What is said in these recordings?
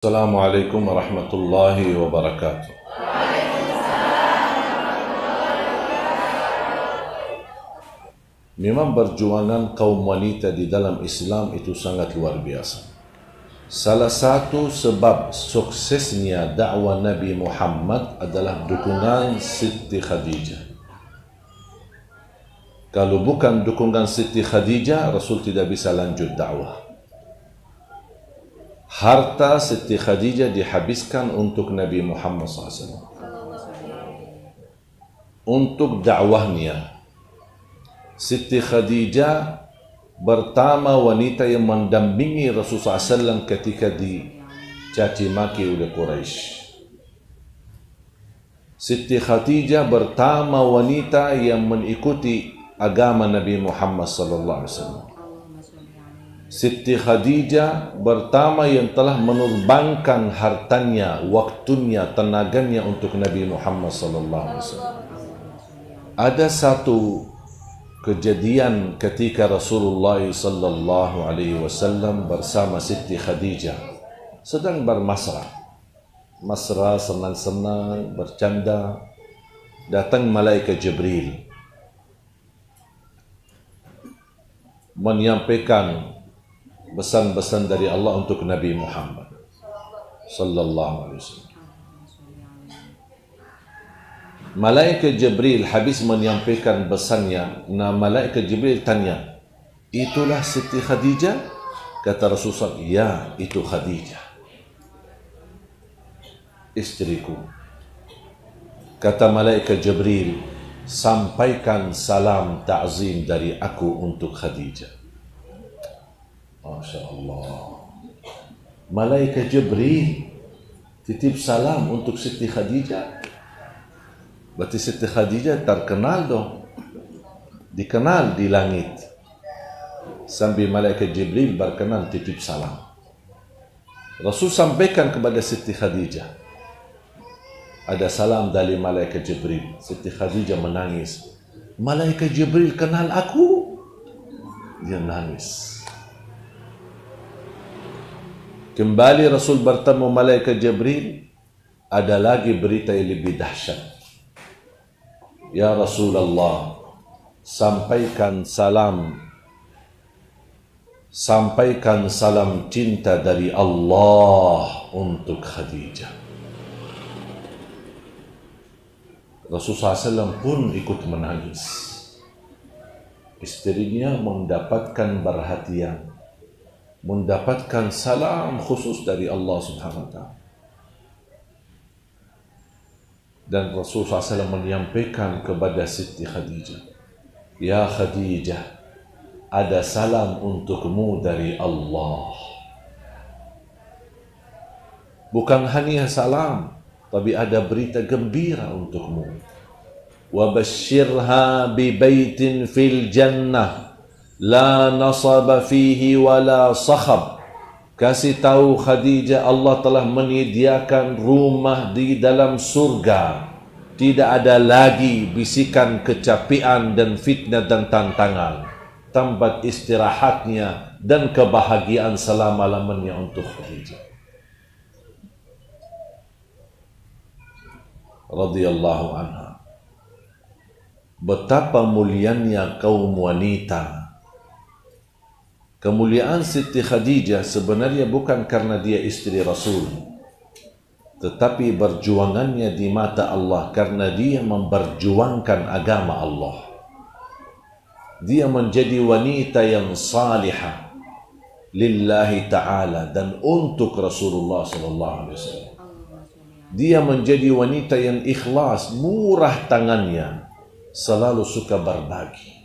Assalamualaikum warahmatullahi wabarakatuh. Memang perjuangan kaum wanita di dalam Islam itu sangat luar biasa. Salah satu sebab suksesnya dakwah Nabi Muhammad adalah dukungan Siti Khadijah. Kalau bukan dukungan Siti Khadijah, Rasul tidak bisa lanjut dakwah. Harta Siti Khadijah dihabiskan untuk Nabi Muhammad SAW, untuk dakwahnya. Siti Khadijah pertama wanita yang mendampingi Rasulullah SAW ketika dicaci maki oleh Quraisy. Siti Khadijah pertama wanita yang mengikuti agama Nabi Muhammad SAW. Siti Khadijah pertama yang telah menurbangkan hartanya, waktunya, tenaganya untuk Nabi Muhammad SAW. Ada satu kejadian ketika Rasulullah SAW bersama Siti Khadijah sedang bermasrah, senang-senang, bercanda. Datang malaikat Jibril menyampaikan pesan-pesan dari Allah untuk Nabi Muhammad sallallahu alaihi wasallam. Malaikat Jibril habis menyampaikan pesannya. Nah, malaikat Jibril tanya, "Itulah Siti Khadijah?" Kata Rasulullah, "Ya, itu Khadijah, istriku." Kata malaikat Jibril, "Sampaikan salam ta'zim dari aku untuk Khadijah." Masya Allah. Malaikat Jibril titip salam untuk Siti Khadijah. Berarti Siti Khadijah terkenal dong, dikenal di langit. Sambil malaikat Jibril berkenan titip salam. Rasul sampaikan kepada Siti Khadijah, ada salam dari malaikat Jibril. Siti Khadijah menangis. Malaikat Jibril kenal aku? Dia nangis. Kembali Rasul bertemu malaikat Jibril, ada lagi berita yang lebih dahsyat. Ya Rasulullah, sampaikan salam cinta dari Allah untuk Khadijah. Rasulullah SAW pun ikut menangis. Istrinya mendapatkan perhatian, mendapatkan salam khusus dari Allah Subhanahu wa Ta'ala. Dan Rasulullah SAW menyampaikan kepada Siti Khadijah, "Ya Khadijah, ada salam untukmu dari Allah." Bukan hanya salam, tapi ada berita gembira untukmu. "Wa basyirha bi baitin fil jannah la nasaba fihi wala sakhab." Kasih tahu Khadijah, Allah telah menyediakan rumah di dalam surga. Tidak ada lagi bisikan kecapian dan fitnah dan tantangan. Tempat istirahatnya dan kebahagiaan selama-lamanya untuk Khadijah radhiyallahu anha. Betapa mulianya kaum wanita. Kemuliaan Siti Khadijah sebenarnya bukan karena dia istri Rasul, tetapi perjuangannya di mata Allah karena dia memperjuangkan agama Allah. Dia menjadi wanita yang salihah lillahi ta'ala dan untuk Rasulullah SAW. Dia menjadi wanita yang ikhlas, murah tangannya, selalu suka berbagi,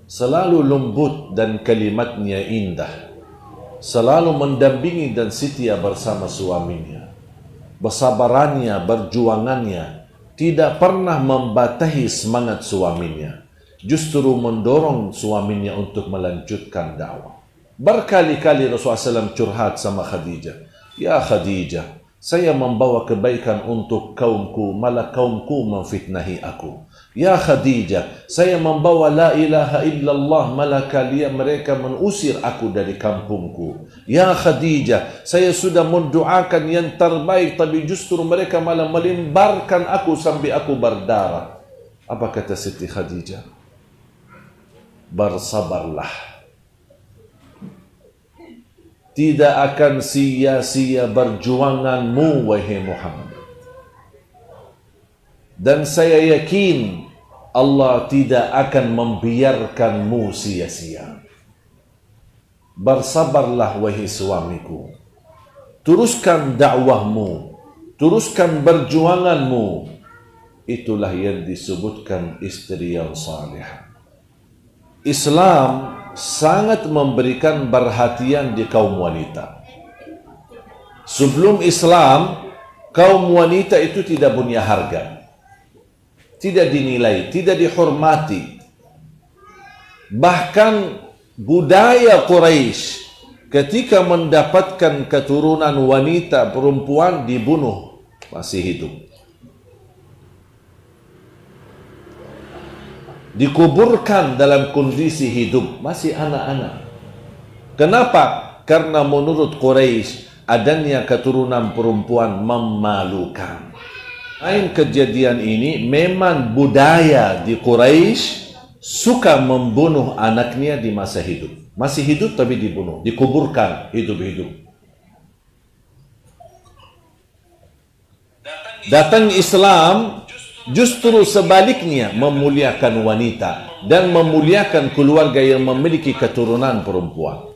selalu lembut dan kalimatnya indah, selalu mendampingi dan setia bersama suaminya. Bersabarannya, berjuangannya tidak pernah membatasi semangat suaminya, justru mendorong suaminya untuk melanjutkan dakwah. Berkali-kali Rasulullah SAW curhat sama Khadijah, "Ya Khadijah, Saya membawa kebaikan untuk kaumku, malah kaumku memfitnahi aku. Ya Khadijah, saya membawa la ilaha illallah, malah kalian mereka mengusir aku dari kampungku. Ya Khadijah, saya sudah mendoakan yang terbaik, tapi justru mereka malah melimbarkan aku sampai aku berdarah. Apa kata Siti Khadijah? Bersabarlah. Tidak akan sia-sia perjuanganmu, wahai Muhammad. Dan saya yakin Allah tidak akan membiarkanmu sia-sia. Bersabarlah, wahai suamiku. Teruskan dakwahmu. Teruskan perjuanganmu. Itulah yang disebutkan istri yang salihah. Islam sangat memberikan perhatian di kaum wanita. Sebelum Islam, kaum wanita itu tidak punya harga, tidak dinilai, tidak dihormati. Bahkan budaya Quraisy ketika mendapatkan keturunan wanita perempuan dibunuh masih hidup, dikuburkan dalam kondisi hidup, masih anak-anak. Kenapa? Karena menurut Quraisy adanya keturunan perempuan memalukan. Lain kejadian ini memang budaya di Quraisy suka membunuh anaknya di masa hidup. Masih hidup tapi dibunuh, dikuburkan hidup-hidup. Datang Islam justru sebaliknya, memuliakan wanita dan memuliakan keluarga yang memiliki keturunan perempuan.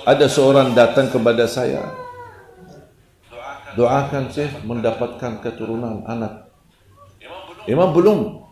Ada seorang datang kepada saya, doakan saya mendapatkan keturunan anak. Emang belum?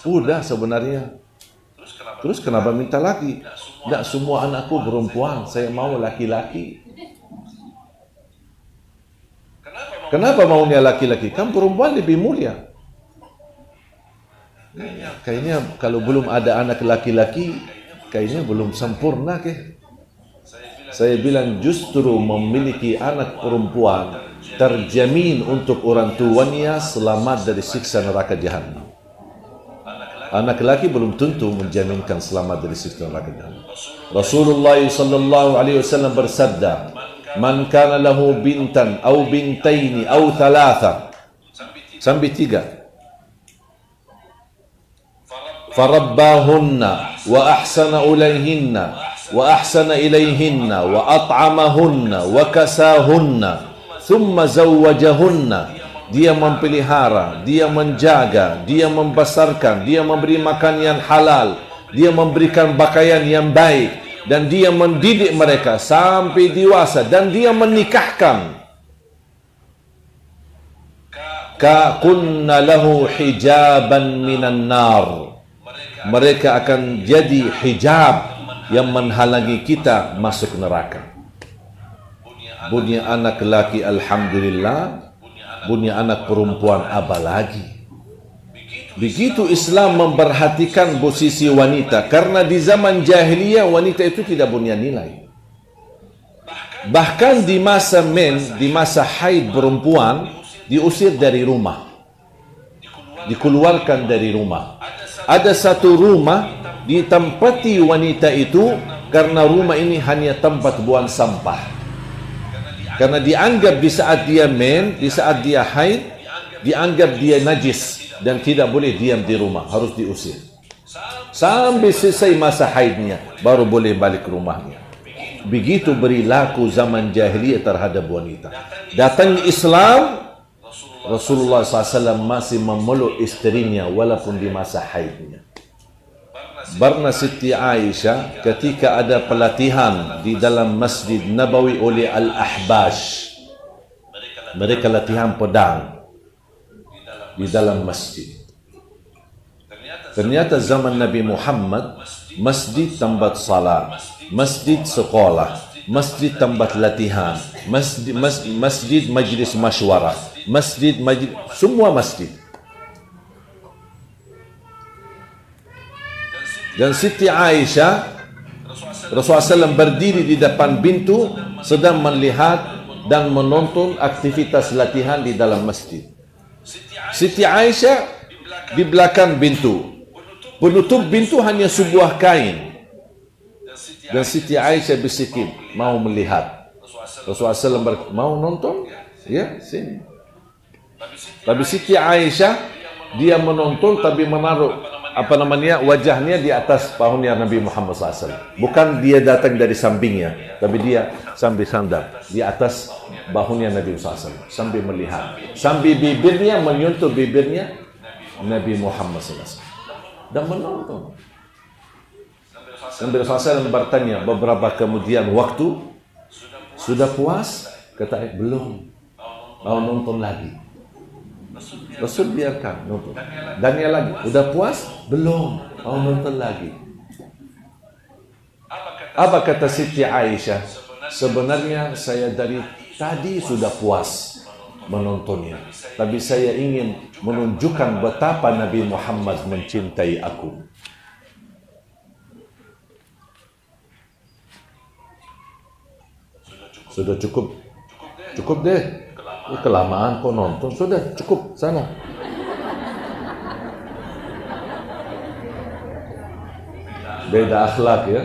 Udah sebenarnya. Terus kenapa minta lagi? Tidak semua anakku perempuan, saya mau laki-laki. Kenapa maunya laki-laki? Kan perempuan lebih mulia. Kayaknya kalau belum ada anak laki-laki, kayaknya belum sempurna ke? Saya bilang justru memiliki anak perempuan terjamin untuk orang tuanya selamat dari siksa neraka Jahannam. Anak laki belum tentu menjaminkan selamat dari siksa neraka Jahannam. Rasulullah sallallahu alaihi wasallam bersabda, "Man kana lahu bintan aw bintaini aw thalatha." Sampai 3. فَرَبَّاهُنَّ وَأَحْسَنَ إِلَيْهِنَّ وَأَحْسَنَ إِلَيْهِنَّ وَأَطْعَمَهُنَّ وَكَسَاهُنَّ ثُمَّ زَوَّجَهُنَّ. Dia memelihara, dia menjaga, dia membesarkan, dia memberi makan yang halal, dia memberikan pakaian yang baik, dan dia mendidik mereka sampai dewasa, dan dia menikahkan. Ka-kunna lahu hijaban minan nar. Mereka akan jadi hijab yang menghalangi kita masuk neraka. Punya anak laki alhamdulillah, punya anak perempuan apalagi. Begitu Islam memperhatikan posisi wanita, karena di zaman jahiliyah wanita itu tidak punya nilai. Bahkan di masa di masa haid perempuan diusir dari rumah, dikeluarkan dari rumah. Ada satu rumah ditempati wanita itu karena rumah ini hanya tempat buang sampah. Karena dianggap di saat dia di saat dia haid, dianggap dia najis dan tidak boleh diam di rumah, harus diusir. Sampai selesai masa haidnya, baru boleh balik ke rumahnya. Begitu perilaku zaman jahiliyah terhadap wanita. Datang Islam, Rasulullah SAW masih memeluk istrinya walaupun di masa haidnya. Barna Siti Aisyah ketika ada pelatihan di dalam Masjid Nabawi oleh Al-Ahbash. Mereka latihan pedang di dalam masjid. Ternyata zaman Nabi Muhammad, masjid tempat salat, masjid sekolah, masjid tempat latihan, masjid majlis masywarah, masjid semua masjid. Dan Siti Aisyah, Rasulullah SAW berdiri di depan pintu sedang melihat dan menonton aktivitas latihan di dalam masjid. Siti Aisyah di belakang pintu. Penutup pintu hanya sebuah kain. Dan Siti Aisyah bisikin, mau melihat. Rasulullah SAW mau nonton? Ya, sini. Tapi Siti Aisyah, dia menonton tapi menaruh wajahnya di atas pahunya Nabi Muhammad SAW. Bukan dia datang dari sampingnya, tapi dia sambil sandar di atas bahunya Nabi SAW, sambil melihat, sambil bibirnya menyentuh bibirnya Nabi Muhammad SAW dan menonton. Sambil Rasulullah SAW bertanya beberapa kemudian waktu, sudah puas? Kata belum, mau nonton lagi. Rasul biarkan nonton. Dan dia lagi, udah puas? Belum, mau nonton lagi. Apa kata Siti Aisyah? Sebenarnya saya dari tadi sudah puas menontonnya, tapi saya ingin menunjukkan betapa Nabi Muhammad mencintai aku. Sudah cukup. Cukup deh. Kelamaan kok nonton. Sudah cukup, sana. Beda akhlak ya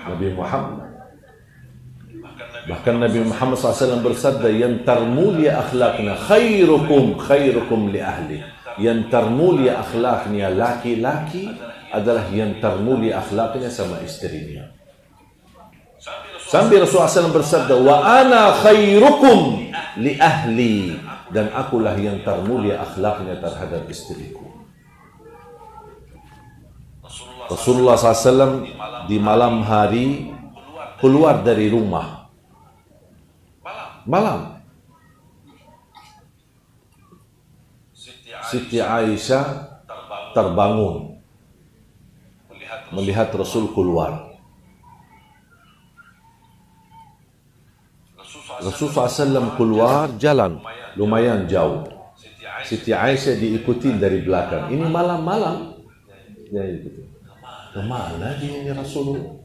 Nabi Muhammad. Bahkan Nabi Muhammad SAW bersabda, yang termulia akhlaknya khairukum li ahli. Yang termulia akhlaknya laki-laki adalah yang termulia akhlaknya sama istrinya. Sambil Rasulullah SAW bersabda, wa ana khairukum li ahli, dan akulah yang termulia akhlaknya terhadap istriku. Rasulullah SAW di malam hari keluar dari rumah. Malam. Siti Aisyah terbangun melihat Rasul keluar. Rasulullah SAW keluar jalan lumayan jauh. Siti Aisyah diikuti dari belakang. Ini malam-malam. Ya, ikuti. Kemana dia ini Rasulullah?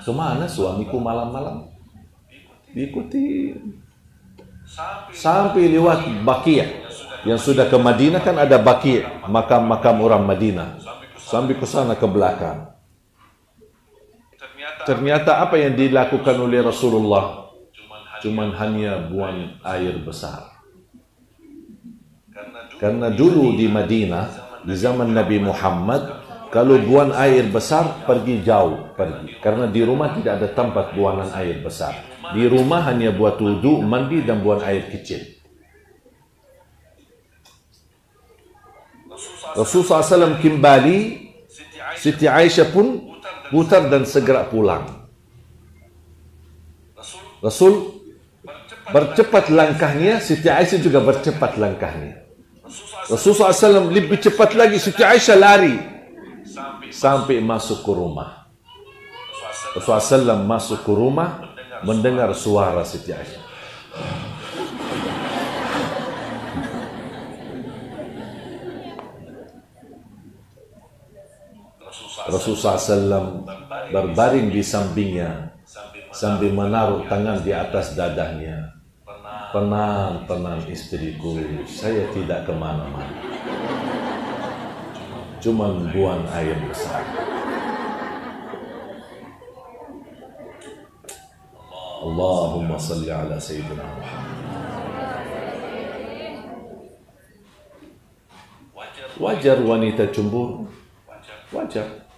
Kemana suamiku malam-malam? Diikuti. Sampai lewat Baqi'. Yang sudah ke Madinah kan ada Baqi', makam-makam orang Madinah. Sampai ke sana ke belakang. Ternyata apa yang dilakukan oleh Rasulullah? Cuman hanya buang air besar. Karena dulu di Madinah, di zaman Nabi Muhammad, kalau buang air besar, pergi jauh. Karena di rumah tidak ada tempat buangan air besar. Di rumah hanya buat wudu, mandi, dan buang air kecil. Rasulullah SAW kembali, Siti Aisyah pun putar dan segera pulang. Rasul bercepat langkahnya, Siti Aisyah juga bercepat langkahnya. Rasulullah SAW lebih cepat lagi, Siti Aisyah lari sampai masuk ke rumah. Rasulullah SAW masuk ke rumah, mendengar suara Siti Aisyah. Rasulullah SAW berbaring di sampingnya sambil menaruh tangan di atas dadahnya. Tenang, tenang istriku, saya tidak kemana-mana. Cuma buang air besar. Allahumma salli ala Sayyidina Muhammad. Wajar wanita cemburu. Wajar.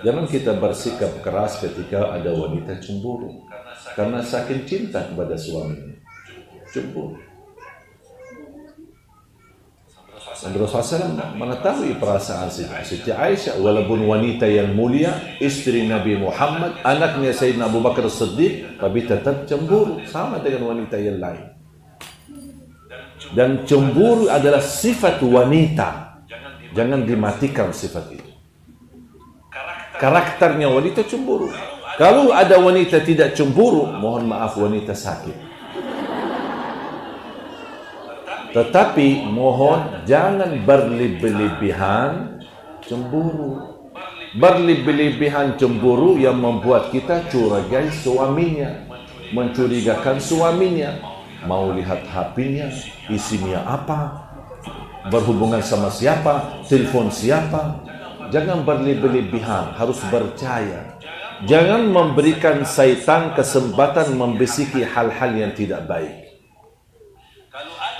Jangan kita bersikap keras ketika ada wanita cemburu. Karena saking cinta kepada suaminya. Cemburu. Rasulullah SAW mengetahui perasaan Siti Aisyah, walaupun wanita yang mulia, istri Nabi Muhammad, anaknya Sayyidina Abu Bakar Siddiq, tapi tetap cemburu sama dengan wanita yang lain. Dan cemburu adalah sifat wanita. Jangan dimatikan sifat itu. Karakternya wanita cemburu. Kalau ada wanita tidak cemburu, mohon maaf, wanita sakit. Tetapi mohon jangan berlebihan cemburu. Berlebihan cemburu yang membuat kita curigai suaminya. mencurigakan suaminya, mau lihat HP-nya, isinya apa, berhubungan sama siapa, telepon siapa. Jangan berlebihan, harus percaya. Jangan memberikan syaitan kesempatan membisiki hal-hal yang tidak baik.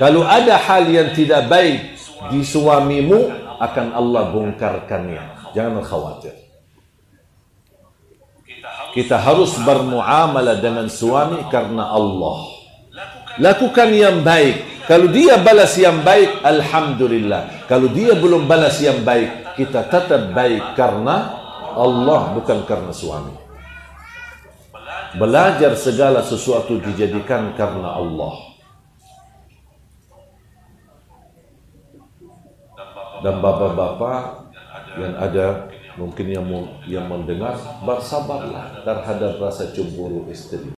Kalau ada hal yang tidak baik di suamimu, akan Allah bongkarkannya. Jangan khawatir. Kita harus bermuamalah dengan suami karena Allah. Lakukan yang baik. Kalau dia balas yang baik, alhamdulillah. Kalau dia belum balas yang baik, kita tetap baik karena Allah, bukan karena suami. Belajar segala sesuatu dijadikan karena Allah. Dan bapak-bapak yang ada, mungkin yang mendengar, bersabarlah terhadap rasa cemburu istri.